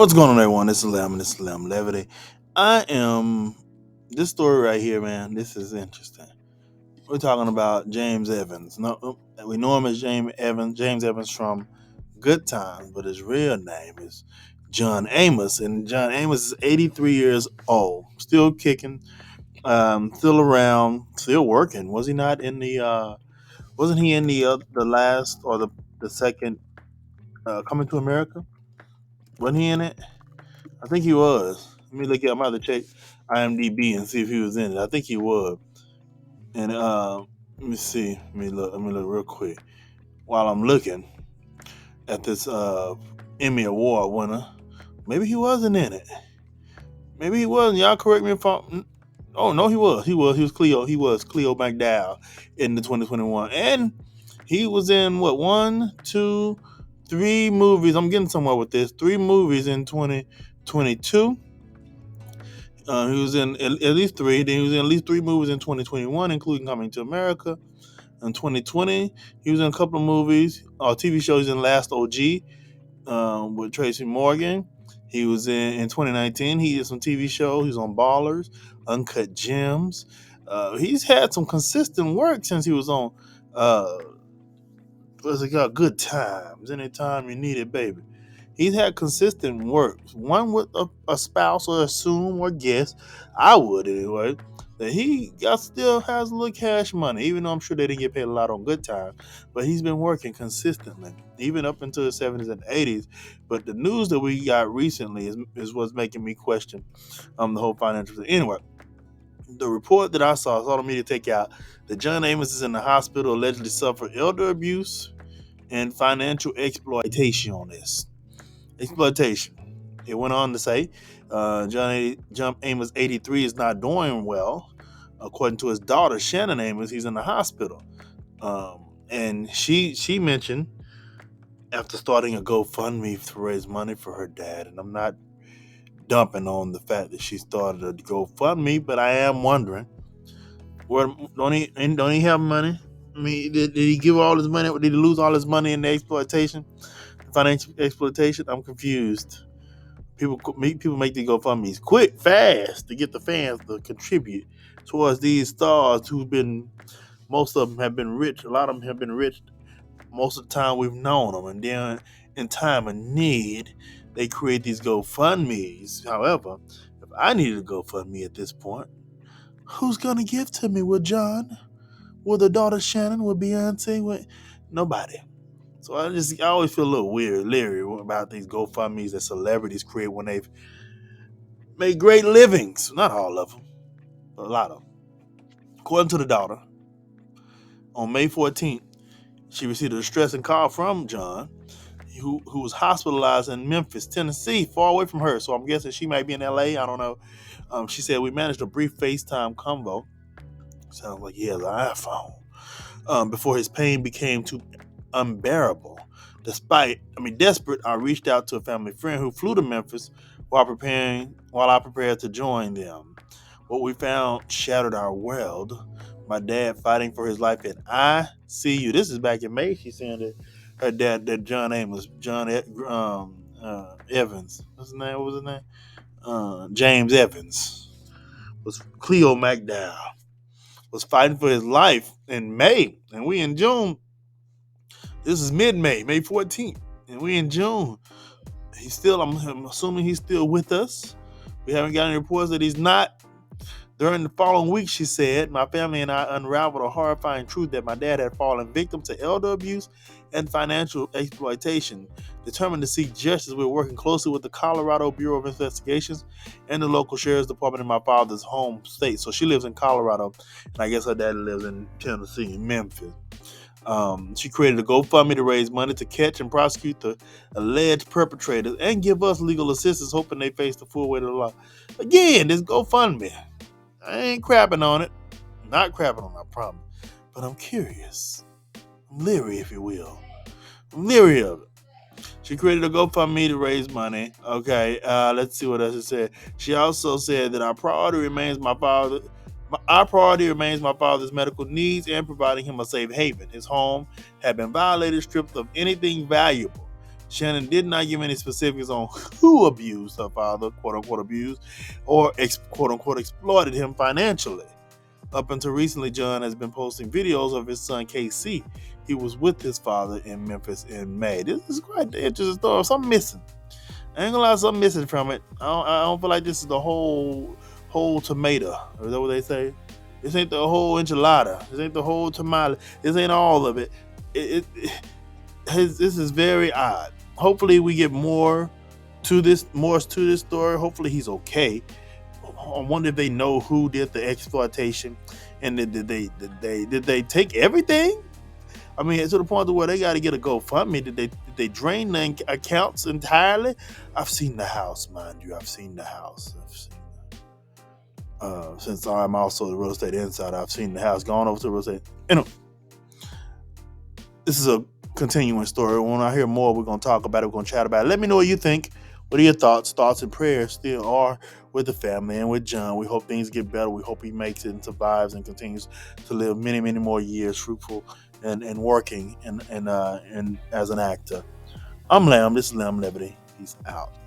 What's going on, everyone? This is Lam Levity. I am this story right here, man. This is interesting. We're talking about James Evans. No, we know him as James Evans. James Evans from Good Times, but his real name is John Amos, and John Amos is 83 years old, still kicking, still around, still working. Was he not in the? Wasn't he in the last or the second Coming to America? Wasn't he in it? I think he was. Let me look at. I'm about to check IMDb and see if he was in it. I think he was. And let me see. Let me look. Let me look real quick while I'm looking at this Emmy Award winner. Maybe he wasn't in it. Maybe he wasn't. Y'all correct me if I'm. Oh no, he was. He was. He was Cleo. He was Cleo McDowell in the 2021, and he was in what, one, two, three movies. I'm getting somewhere with this. Three movies in 2022. He was in at least three. Then he was in at least three movies in 2021, including Coming to America. In 2020, he was in a couple of movies, TV shows. In Last OG with Tracy Morgan. He was in 2019. He did some TV shows. He was on Ballers, Uncut Gems. He's had some consistent work since he was on. Uh, what's it called? Good Times. Anytime you need it, baby. He's had consistent work. One with a spouse or assume or guess, I would anyway, that he got still has a little cash money, even though I'm sure they didn't get paid a lot on Good Times. But he's been working consistently, even up into the 70s and 80s. But the news that we got recently is what's making me question the whole financial thing. Anyway, the report that I saw the media take out that John Amos is in the hospital, allegedly suffered elder abuse and financial exploitation on this. Exploitation. It went on to say John Amos, 83, is not doing well. According to his daughter, Shannon Amos, he's in the hospital. And she mentioned, after starting a GoFundMe to raise money for her dad, and I'm not dumping on the fact that she started a GoFundMe, but I am wondering, where don't he have money? I mean, did he give all his money? Did he lose all his money in the exploitation, financial exploitation? I'm confused. People make these GoFundMe's quick, fast to get the fans to contribute towards these stars who've been. Most of them have been rich. A lot of them have been rich. Most of the time we've known them, and then in time of need, they create these GoFundMe's. However, if I needed a GoFundMe at this point, who's gonna give to me? Will John? Will the daughter Shannon? Will Beyonce? Will nobody? So I always feel a little weird, leery about these GoFundMe's that celebrities create when they've made great livings. Not all of them, but a lot of them. According to the daughter, on May 14th, she received a distressing call from John, who was hospitalized in Memphis, Tennessee, far away from her. So I'm guessing she might be in LA. I don't know. She said, we managed a brief FaceTime convo. Sounds like he has an iPhone. Before his pain became too unbearable. Desperate, I reached out to a family friend who flew to Memphis while I prepared to join them. What we found shattered our world. My dad fighting for his life in ICU. This is back in May. She's saying that her dad, that John Amos, Evans. What's his name? What was his name? James Evans was Cleo McDowell was fighting for his life in May, and we in June. This is mid-May, May 14th, and we in June. I'm assuming he's still with us. We haven't got any reports that he's not. During the following week, she said, my family and I unraveled a horrifying truth that my dad had fallen victim to elder abuse and financial exploitation. Determined to seek justice, we were working closely with the Colorado Bureau of Investigations and the local sheriff's department in my father's home state. So she lives in Colorado, and I guess her dad lives in Tennessee, in Memphis. She created a GoFundMe to raise money to catch and prosecute the alleged perpetrators and give us legal assistance, hoping they face the full weight of the law. Again, this GoFundMe. I ain't crapping on it. Not crapping on it, I promise. But I'm curious. I'm leery, if you will. I'm leery of it. She created a GoFundMe to raise money. Okay, let's see what else it said. She also said that our priority remains my father's medical needs and providing him a safe haven. His home had been violated, stripped of anything valuable. Shannon did not give any specifics on who abused her father, quote unquote abused, or quote unquote exploited him financially. Up until recently, John has been posting videos of his son KC. He was with his father in Memphis in May. This is quite an interesting story. Something missing. I ain't gonna lie, something missing from it. I don't feel like this is the whole tomato. Is that what they say? This ain't the whole enchilada. This ain't the whole tamale. This ain't all of it. This is very odd. Hopefully, we get more to this story. Hopefully, he's okay. I wonder if they know who did the exploitation, and did they take everything? I mean, to the point to where they got to get a GoFundMe. Did they drain the accounts entirely? I've seen the house, mind you. I've seen the house. Since I'm also the real estate insider, I've seen the house. Gone over to real estate. This is a continuing story. When I hear more, we're gonna talk about it. We're gonna chat about it. Let me know what you think. What are your thoughts? Thoughts and prayers still are with the family and with John. We hope things get better. We hope he makes it and survives and continues to live many, many more years, fruitful and working and as an actor. I'm Lamb. This is Lamb Liberty. Peace out.